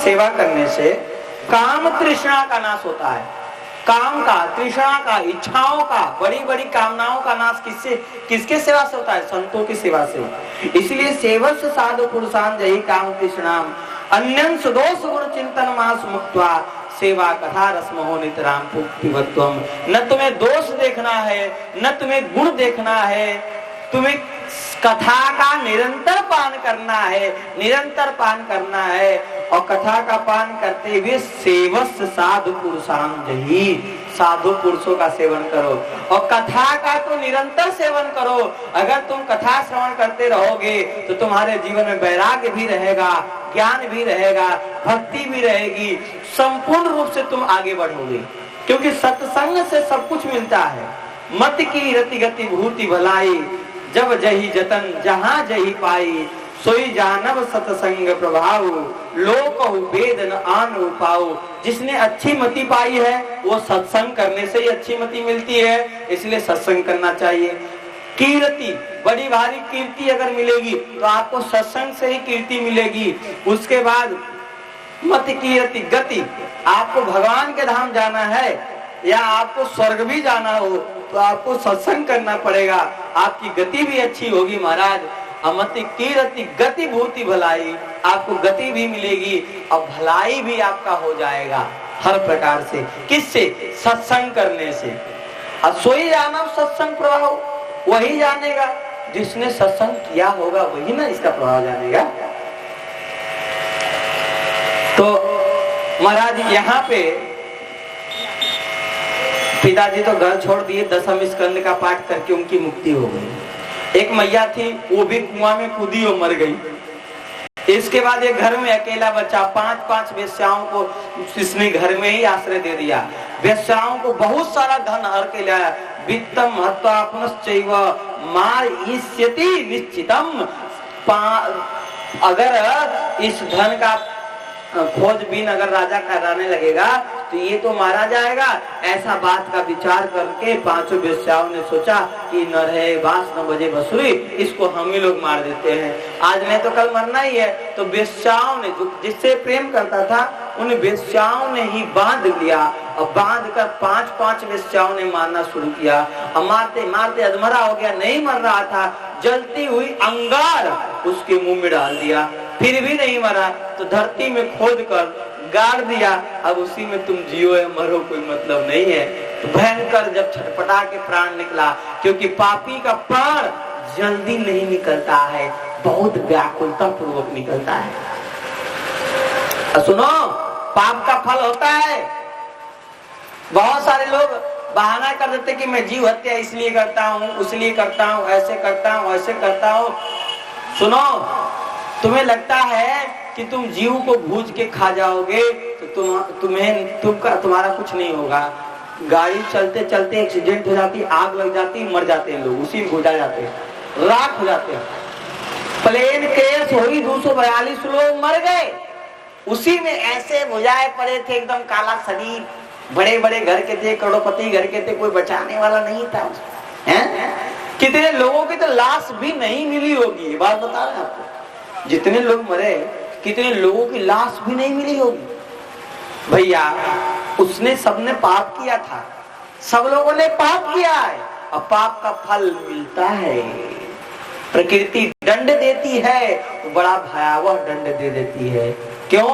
सेवा करने से काम तृष्णा का नाश होता है। काम का, तृष्णा का, इच्छाओं का, बड़ी बड़ी कामनाओं का नाश किसके सेवा से होता है? संतों की सेवा से। इसलिए सेवस्य साधु पुरुषान जहि काम तृष्णाम अन्यं सुदोष गुण चिंतन मास मुक्त्वा सेवा कथा रसमो नितराम पिबत्वम। न तुम्हें दोष देखना है, न तुम्हें गुण देखना है, तुम्हें कथा का निरंतर पान करना है, निरंतर पान करना है। और कथा का पान करते हुए सेवस्य साधु पुरुषान जहि, साधु पुरुषों का सेवन करो। और कथा का तो निरंतर सेवन करो। अगर तुम कथा श्रवण करते रहोगे तो तुम्हारे जीवन में वैराग्य भी रहेगा, ज्ञान भी रहेगा, भक्ति भी रहेगी, संपूर्ण रूप से तुम आगे बढ़ोगे। क्योंकि सत्संग से सब कुछ मिलता है। मत की रति गति भूति भलाई, जब जही जतन जहां जही पाई, सोई जानव सत्संग प्रभाव, लोक वेद न आन पाओ। जिसने अच्छी मति पाई है वो सत्संग करने से ही अच्छी मति मिलती है, इसलिए सत्संग करना चाहिए। कीर्ति, बड़ी भारी कीर्ति अगर मिलेगी तो आपको सत्संग से ही कीर्ति मिलेगी। उसके बाद मत कीर्ति गति, आपको भगवान के धाम जाना है या आपको स्वर्ग भी जाना हो तो आपको सत्संग करना पड़ेगा, आपकी गति भी अच्छी होगी महाराज। अमति कीर्ति गति भूति भलाई, आपको गति भी मिलेगी और भलाई भी आपका हो जाएगा हर प्रकार से। किससे? सत्संग करने से। और सोई जानव सत्संग प्रभाव, वही जानेगा जिसने सत्संग किया होगा, वही ना इसका प्रभाव जानेगा। तो महाराज यहाँ पे पिताजी तो घर छोड़ दिए, दसम स्कंद का पाठ करके उनकी मुक्ति हो गई। एक मैया थी, वो भी कुआं में कूदी और मर गई। इसके बाद एक घर में अकेला बच्चा, 5 वेश्याओं को इसने घर में ही आश्रय दे दिया। वेश्याओं को बहुत सारा धन हर के लाया। वित्तम हत्वा पुनश्चैव मारयिष्यति निश्चितम। अगर इस धन का खोजबीन अगर राजा कराने लगेगा तो ये तो मारा जाएगा। ऐसा बात का विचार करके 5 वेश्याओं ने सोचा कि न रहे बांस न बजे बंसुरी, इसको हम ही लोग मार देते हैं, आज नहीं तो कल मरना ही है। तो वेश्याओं ने, जो जिससे प्रेम करता था, उन वेश्याओं ने ही बांध लिया और बांध कर 5 वेश्याओं ने मारना शुरू किया। और मारते मारते अधमरा हो गया, नहीं मर रहा था। जलती हुई अंगार उसके मुंह में डाल दिया, फिर भी नहीं मरा तो धरती में खोद कर गाड़ दिया। अब उसी में तुम जियो या मरो कोई मतलब नहीं है। तो भयंकर जब छटपटा के प्राण निकला, क्योंकि पापी का प्राण जल्दी नहीं निकलता है, बहुत व्याकुलता पूर्वक निकलता है। सुनो, पाप का फल होता है। बहुत सारे लोग बहाना कर देते कि मैं जीव हत्या इसलिए करता हूँ, उसलिए करता हूँ, ऐसे करता हूँ, ऐसे करता हूँ। सुनो, तुम्हें लगता है कि तुम जीव को भूज के खा जाओगे तो तुम्हारा कुछ नहीं होगा। गाड़ी चलते चलते एक्सीडेंट हो जाती, आग लग जाती, मर जाते हैं लोग, उसी में घुटा जाते हैं, राख हो जाते हैं। प्लेन केस हुई, 242 लोग मर गए, उसी में ऐसे भुजाए पड़े थे, एकदम काला शरीर, बड़े बड़े घर के थे, करोड़पति घर के थे, कोई बचाने वाला नहीं था। कितने लोगों की तो लाश भी नहीं मिली होगी, ये बात बता रहे हैं आपको। जितने लोग मरे, कितने लोगों की लाश भी नहीं मिली होगी। भैया, उसने सबने पाप किया था, सब लोगों ने पाप किया है और पाप का फल मिलता है। प्रकृति दंड देती है, बड़ा भयावह दंड दे देती है। क्यों?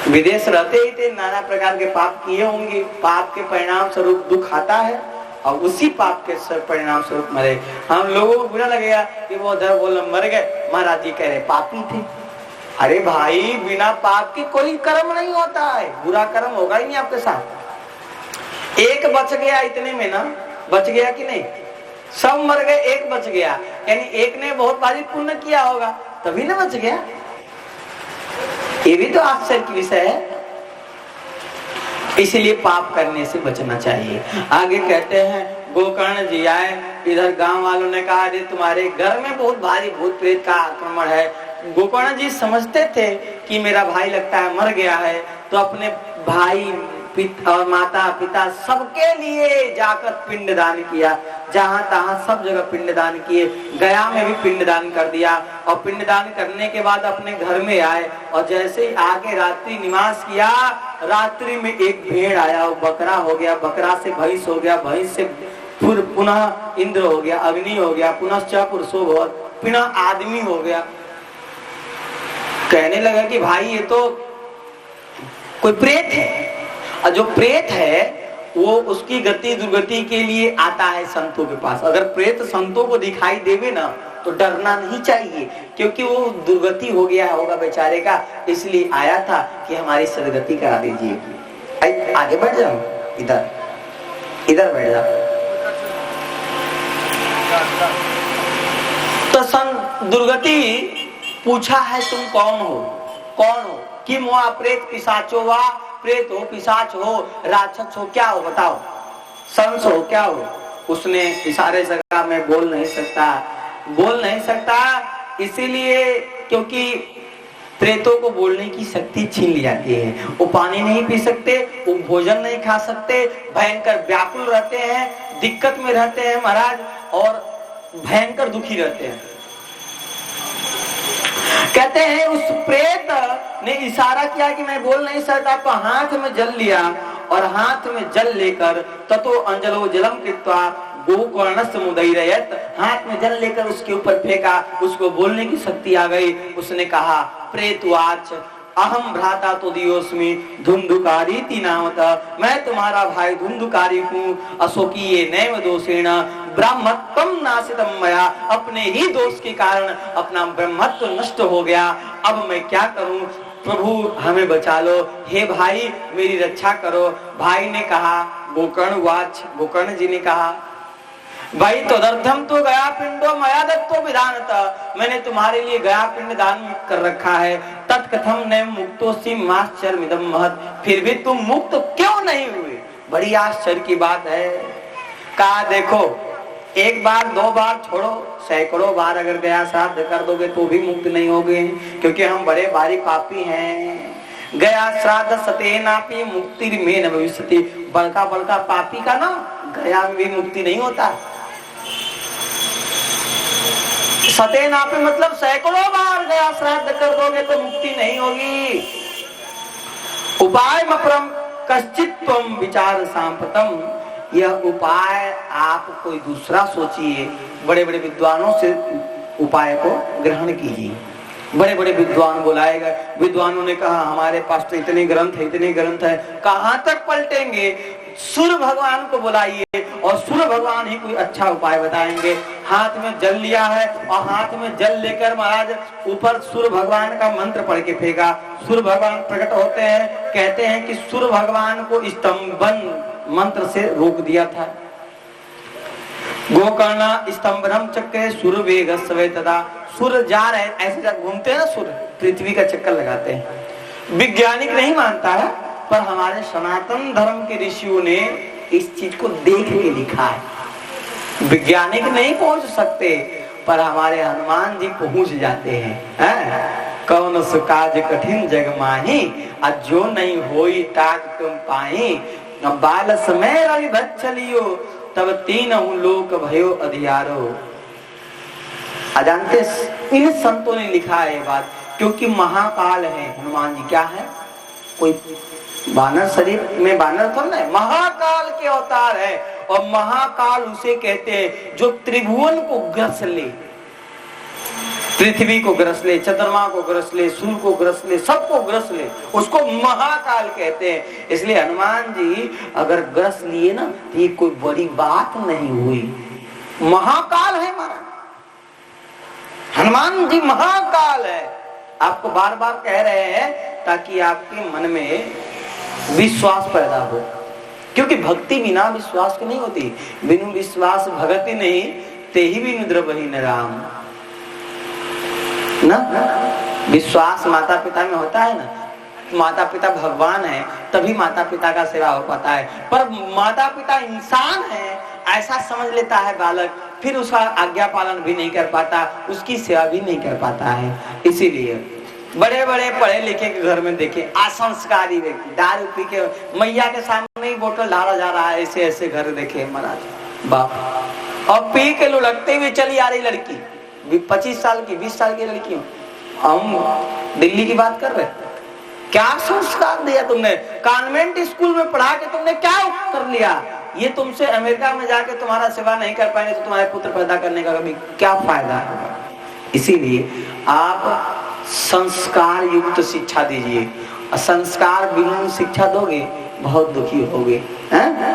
विदेश रहते ही थे, नाना प्रकार के पाप किए होंगे, पाप के परिणाम स्वरूप दुख आता है और उसी पाप के परिणाम स्वरूप मरे। हम लोगों को बुरा लगेगा कि वो उधर बोल मर गए, महाराज जी कह रहे पापी थे। अरे भाई, बिना पाप के कोई कर्म नहीं होता है, बुरा कर्म होगा ही नहीं आपके साथ। एक बच गया, इतने में ना बच गया कि नहीं? सब मर गए, एक बच गया, यानी एक ने बहुत भारी पुण्य किया होगा तभी ना बच गया। ये भी तो आश्चर्य की विषय है। इसलिए पाप करने से बचना चाहिए। आगे कहते हैं, गोकर्ण जी आए, इधर गांव वालों ने कहा, अरे तुम्हारे घर में बहुत भारी भूत प्रेत का आक्रमण है। गोकर्ण जी समझते थे कि मेरा भाई लगता है मर गया है, तो अपने भाई और माता पिता सबके लिए जाकर पिंडदान किया। जहां तहां सब जगह पिंडदान किए, गया में भी पिंडदान कर दिया। और पिंडदान करने के बाद अपने घर में आए और जैसे ही आके रात्रि निवास किया, रात्रि में एक भेड़ आया, वो बकरा हो गया, बकरा से भैंस हो गया, भैंस से फिर पुनः इंद्र हो गया, अग्नि हो गया, पुनश्च पुरुषो भवत्, पुनः आदमी हो गया। कहने लगा कि भाई ये तो कोई प्रेत है, और जो प्रेत है वो उसकी गति दुर्गति के लिए आता है संतों के पास। अगर प्रेत संतों को दिखाई देवे ना तो डरना नहीं चाहिए, क्योंकि वो दुर्गति हो गया होगा बेचारे का, इसलिए आया था कि हमारी सदगति करा दीजिए। आगे बढ़ जाओ, इधर इधर बैठ जाओ। तो दुर्गति पूछा है तुम कौन हो, कौन हो? कि मुआ प्रेत पिशाचो वा, प्रेत हो, पिशाच हो, राक्षस हो, क्या हो बताओ, संस हो, क्या हो? उसने इशारे से कहा मैं बोल नहीं सकता, इसीलिए क्योंकि प्रेतों को बोलने की शक्ति छीन ली जाती है। वो पानी नहीं पी सकते, वो भोजन नहीं खा सकते, भयंकर व्याकुल रहते हैं, दिक्कत में रहते हैं महाराज, और भयंकर दुखी रहते हैं। कहते हैं उस प्रेत ने इशारा किया कि मैं बोल नहीं सकता, तो हाथ में जल लिया और हाथ में जल लेकर ततो अंजलो जलम कृत्वा गोकर्णस्य मुदैरयत, हाथ में जल लेकर उसके ऊपर फेंका, उसको बोलने की शक्ति आ गई। उसने कहा प्रेतवाच अहम भ्राता तो दियोस्मि धुंधुकारी नामत, मैं तुम्हारा भाई धुंधुकारी हूँ, अशोकीय नैव दोषेण ब्रह्मत्वम नाशितम मया, अपने ही दोष के कारण अपना ब्रह्मत्व नष्ट हो गया, अब मैं क्या करूं? प्रभु हमें बचा लो, हे भाई मेरी रक्षा करो। भाई ने कहा, गोकर्ण जी ने कहा भाई तदर्थम तो गया पिंडो मया दत्तो विधानता, मैंने तुम्हारे लिए गया पिंड दान कर रखा है। तत्कथम न मुक्तोसी माश्चर्यमिदं महत्, फिर भी तुम मुक्त क्यों नहीं हुए? बड़ी आश्चर्य की बात है। कहा देखो, एक बार दो बार छोड़ो, सैकड़ों बार अगर गया श्राद्ध कर दोगे तो भी मुक्त नहीं होगे, क्योंकि हम बड़े भारी पापी हैं। गया श्राद्ध सतेनापि मुक्ति में न भविष्यति, बड़का बड़का पापी का ना गया में भी मुक्ति नहीं होता। सतेनापि मतलब सैकड़ों बार गया श्राद्ध कर दोगे तो मुक्ति नहीं होगी। उपाय मपरम कश्चित त्वम विचार सांप्रतम, यह उपाय आप कोई दूसरा सोचिए, बड़े बड़े विद्वानों से उपाय को ग्रहण कीजिए। बड़े बड़े विद्वान बुलाए गए, विद्वानों ने कहा हमारे पास तो इतने ग्रंथ है, कहाँ तक पलटेंगे? सूर्य भगवान को बुलाइए और सूर्य भगवान ही कोई अच्छा उपाय बताएंगे। हाथ में जल लिया है और हाथ में जल लेकर महाराज ऊपर सूर्य भगवान का मंत्र पढ़ के फेंका। सूर्य भगवान प्रकट होते हैं, कहते हैं कि सूर्य भगवान को स्तंभन मंत्र से रोक दिया था। गोकर्णा स्तंभनम चक्रे सूर्य वेग सवे तदा, सूर्य जा रहे ऐसे जब घूमते हैं ना, सूर्य पृथ्वी का चक्कर लगाते हैं। वैज्ञानिक नहीं मानता है, पर हमारे सनातन धर्म के ऋषियों ने इस चीज को देख के लिखा है। वैज्ञानिक नहीं पहुंच सकते, पर हमारे हनुमान जी पहुंच जाते हैं। कौन सु काज कठिन जग माही, जो नहीं होई ताज तुम पाई, बाल समय रवि भत चलियो, तब तीनहु लोक भयो अधियारो। अजानते इन संतों ने लिखा है बात, क्योंकि महाकाल है हनुमान जी। क्या है? कोई बानर शरीर में बानर थोड़ा ना है, महाकाल के अवतार है। और महाकाल उसे कहते हैं जो त्रिभुवन को ग्रस ले, पृथ्वी को ग्रस ले, चंद्रमा को ग्रस ले, सूर्य को ग्रस ले, सबको ग्रस ले, उसको महाकाल कहते हैं। इसलिए हनुमान जी अगर ग्रस लिए ना तो ये कोई बड़ी बात नहीं हुई। महाकाल है महाराज, हनुमान जी महाकाल है। आपको बार बार कह रहे हैं ताकि आपके मन में विश्वास पैदा हो, क्योंकि भक्ति बिना विश्वास की नहीं होती। बिनु विश्वास भगति नहीं, ते ही बिनु द्रवहि न राम। ना विश्वास माता पिता में होता है ना, माता पिता भगवान है तभी माता पिता का सेवा हो पाता है। पर माता पिता इंसान है ऐसा समझ लेता है बालक, फिर उसका आज्ञा पालन भी नहीं कर पाता, उसकी सेवा भी नहीं कर पाता है। इसीलिए बड़े बड़े पढ़े लिखे के घर में देखे असंस्कारी व्यक्ति दारू पी के मैया के सामने ही बोतल डाला जा रहा है, ऐसे ऐसे घर देखे महाराज बाप। और पी के लुढ़कते हुए चली आ रही लड़की 25 साल की 20 साल की लड़की, हम दिल्ली की बात कर रहे हैं। क्या संस्कार दिया तुमने? कॉन्वेंट स्कूल में पढ़ा के तुमने क्या कर लिया? ये तुमसे अमेरिका में जाके तुम्हारा सेवा नहीं कर पाएंगे तो तुम्हारे पुत्र पैदा करने का कभी क्या फायदा है? इसीलिए आप संस्कार युक्त शिक्षा दीजिए। संस्कार विहीन शिक्षा दोगे बहुत दुखी होगे, हैं?